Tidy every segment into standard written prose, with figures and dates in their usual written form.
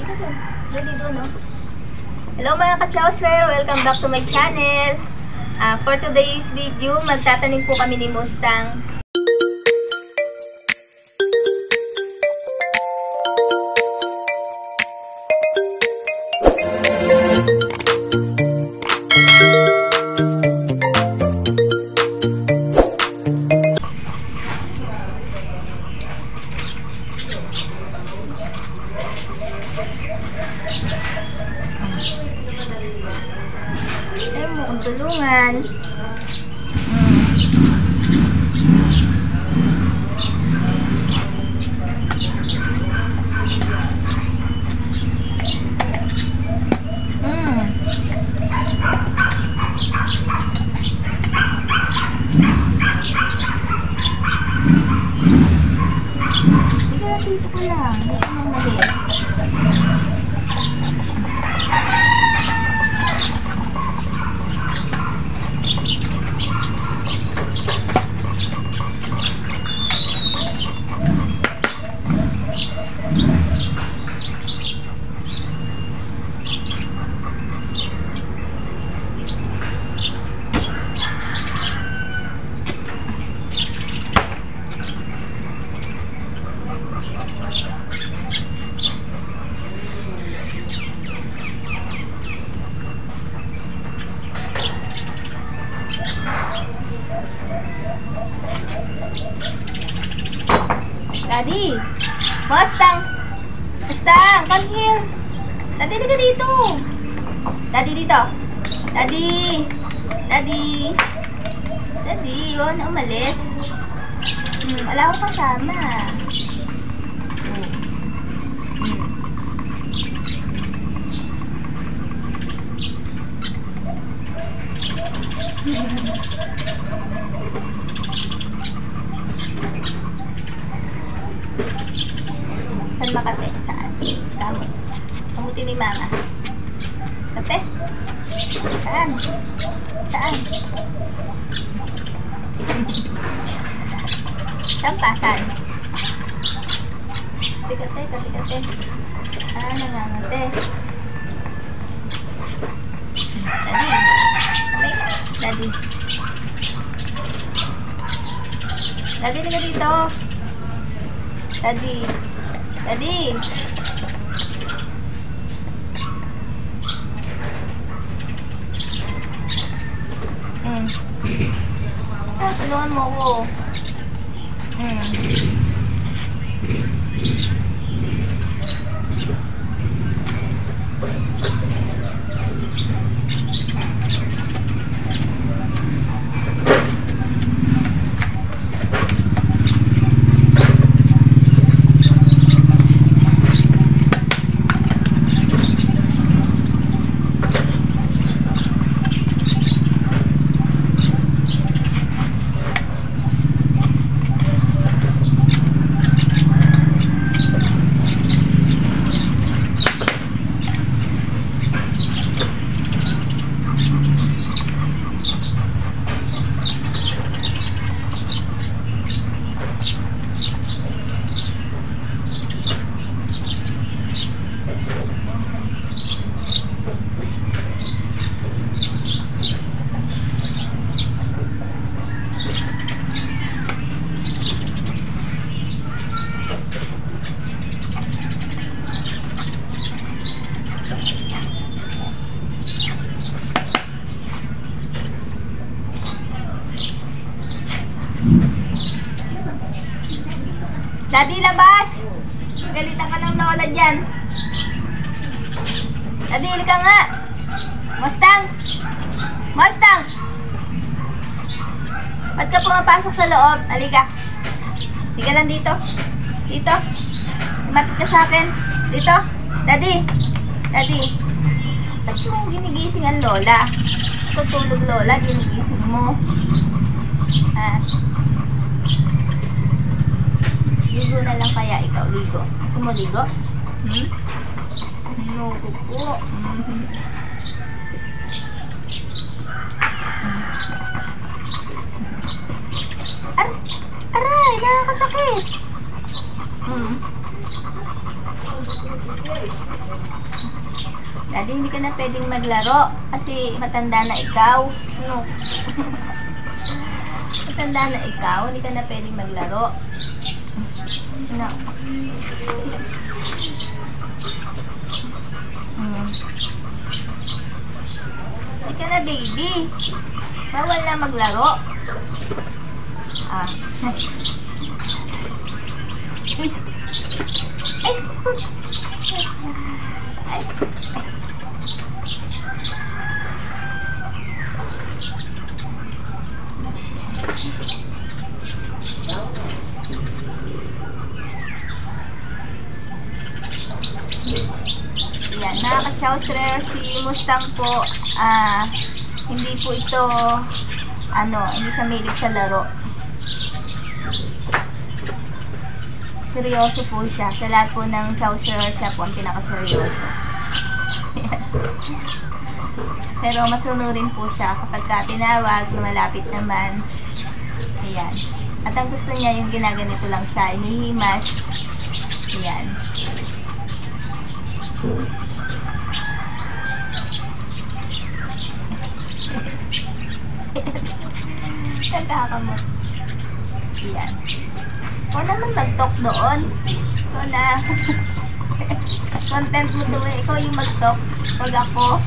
Hello mga ka-Chowser! Welcome back to my channel. For today's video, magtatanim po kami ni Mustang. Tulungan. Dito ko lang. Dito mo malis. Daddy! Mustang! Mustang! Come here! Daddy, liga dito! Daddy, dito! Daddy! Daddy! Daddy, huwag na umalis. Wala akong kasama. Saan makate? Saan? Kamot. Kamuti ni mama. Kate? Saan? Saan? Saan pa? Saan? Kate, kate, kate. Nangangate. Daddy. Daddy. Daddy, liga dito. Daddy. Daddy. Tulungan mo ako. Daddy, labas! Galitan ka ng lola dyan. Daddy, halika nga. Mustang! Mustang! Ba't ka pumapasok sa loob? Halika. Halika lang dito. Dito. Matid ka sa akin. Dito. Daddy. Daddy. Ba't mo ginigising ang lola? Tutulog lola, ginigising mo. Ligo na lang kaya ikaw, ligo. Gusto mo ligo? Ligo po. Aray, nakakasakit. Daddy, hindi ka na pwedeng maglaro kasi matanda na ikaw. Ano? Matanda na ikaw, hindi ka na pwedeng maglaro. No. Hindi ka na baby. Bawal na maglaro. Ah. Ay. Ay. Yan, mga ka-chowser, si Mustang po, hindi po ito, hindi siya mahilig sa laro. Seryoso po siya. Sa lahat po ng chowser, siya po ang pinakaseryoso. Pero masunurin po siya kapag ka tinawag, lumalapit naman. Ayan. At ang gusto niya, yung ginaganito lang siya, inihimas. Ayan. Nagkakamot. Ayan. O naman mag-talk doon. Ikaw na. Content mo to eh. Ikaw yung mag-talk. Huwag ako.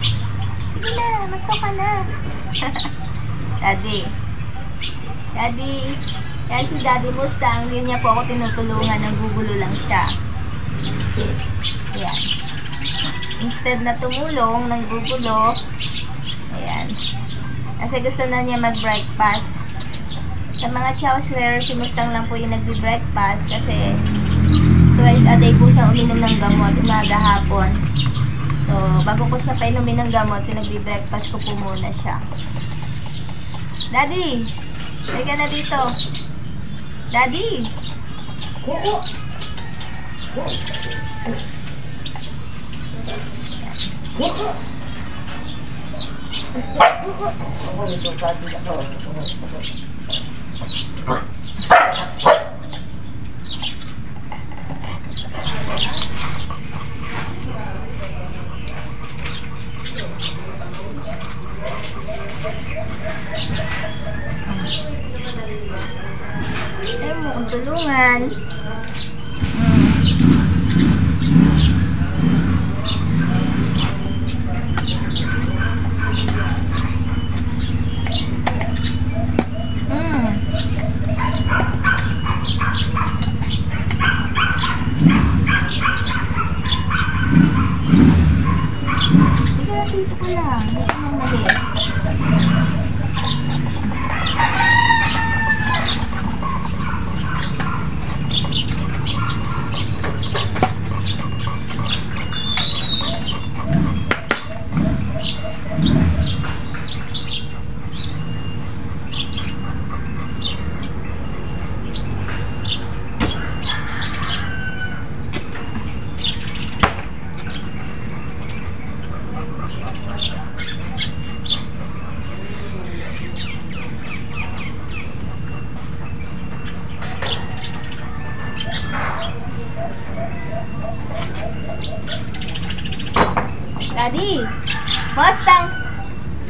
Sige na, mag-talk ka na. Daddy. Daddy. Yan si Daddy Mustang. Hindi niya po ako tinutulungan. Nanggugulo lang siya. Ayan. Instead na tumulong, nanggugulo. Ayan. Kasi gusto na niya mag-breakfast. Sa mga chowser, si Mustang lang po yung nagbi-breakfast kasi twice a day po siya uminom ng gamot, umaga hapon. So, bago ko siya painumin ng gamot, pinagbi-breakfast ko po muna siya. Daddy! Halika na dito. Daddy! Ayaw mo kong tulungan. Dito ko lang. Dito ko malis. Daddy! Mustang!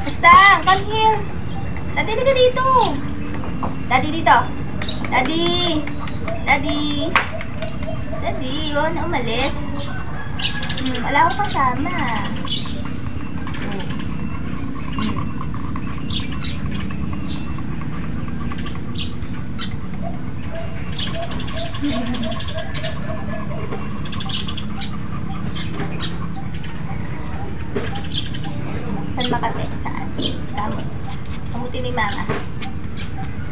Mustang! Come here! Daddy, dito dito! Daddy, dito! Daddy! Daddy! Daddy, huwag na umalis. Wala akong kasama. Saan makate? Saan? Kamot. Kamuti ni mama.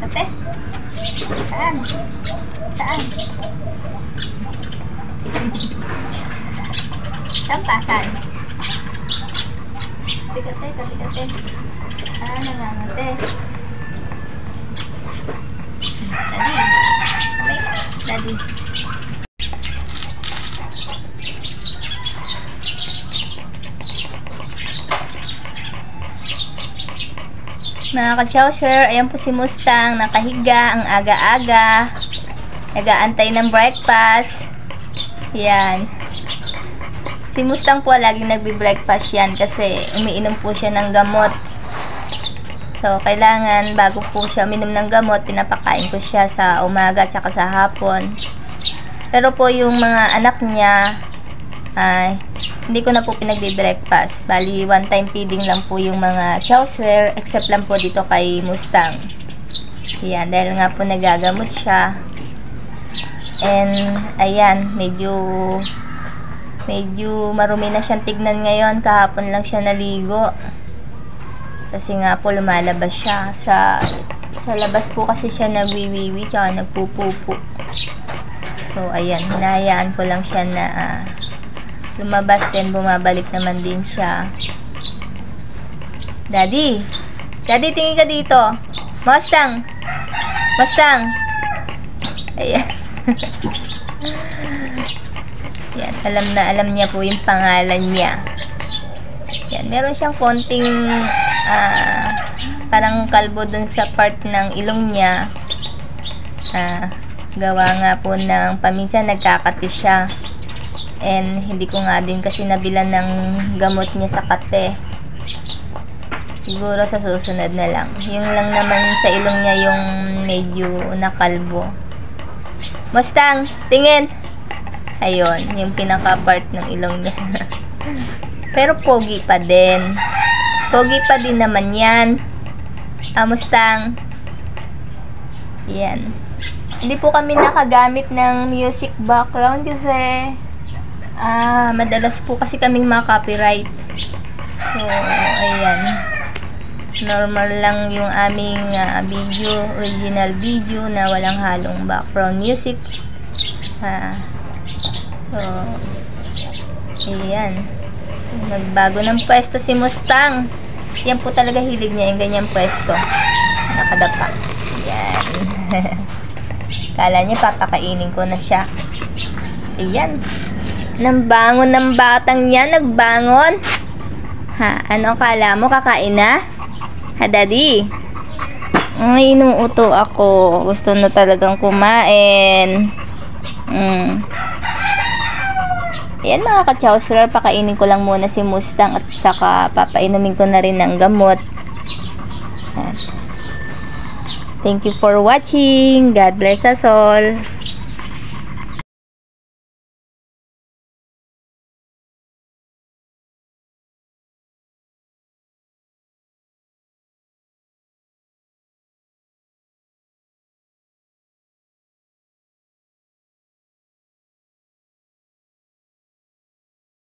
Kate? Saan? Saan? Saan pa? Saan? Kate, kate, kate. Nangangate. Daddy. Kamay ka. Daddy. Mga ka-chowser, ayan po si Mustang, nakahiga, ang aga-aga, nag-aantay ng breakfast. Yan. Si Mustang po, laging nagbe-breakfast yan kasi umiinom po siya ng gamot. So, kailangan bago po siya uminom ng gamot, pinapakain ko siya sa umaga at saka sa hapon. Pero po yung mga anak niya, ay hindi ko na po pinagbe-breakfast. Bali, one time feeding lang po yung mga chowser, except lang po dito kay Mustang. Ayan, dahil nga po nagagamot siya. And, ayan, medyo marumi na siyang tignan ngayon. Kahapon lang siya naligo. Kasi nga po lumalabas siya. Sa labas po kasi siya nagwiwiwi tsaka nagpupupo. So, ayan, hinahayaan ko lang siya na lumabas din, bumabalik naman din siya. Daddy! Daddy, tingin ka dito. Mustang! Mustang! Ayan. Yan, alam niya po yung pangalan niya. Yan, meron siyang konting parang kalbo dun sa part ng ilong niya. Gawa nga po ng paminsan nagkakati siya. And hindi ko nga din kasi nabilan ng gamot niya sa kate. Siguro sa susunod na lang. Yung lang naman sa ilong niya yung medyo nakalbo. Mustang, tingin! Ayun, yung pinaka-part ng ilong niya. Pero pogi pa din. Pogi pa din naman yan. Mustang. Yan. Hindi po kami nakagamit ng music background kasi madalas po kasi kaming copyright. So, ayan. Normal lang yung aming video, original video na walang halong background music. So, ayan. Nagbago ng pwesto si Mustang. Yan po talaga hilig niya, yung ganyang pwesto. Nakadapa. Yan. Kala niya papakainin ko na siya. Ayan. Nambangon ng batang yan. Nagbangon. Ano kala mo? Kakain na? Daddy? Ay, inuuto ako. Gusto na talagang kumain. Ayan mga ka-chowser, pakainin ko lang muna si Mustang at saka papainumin ko na rin ng gamot. Thank you for watching. God bless us all.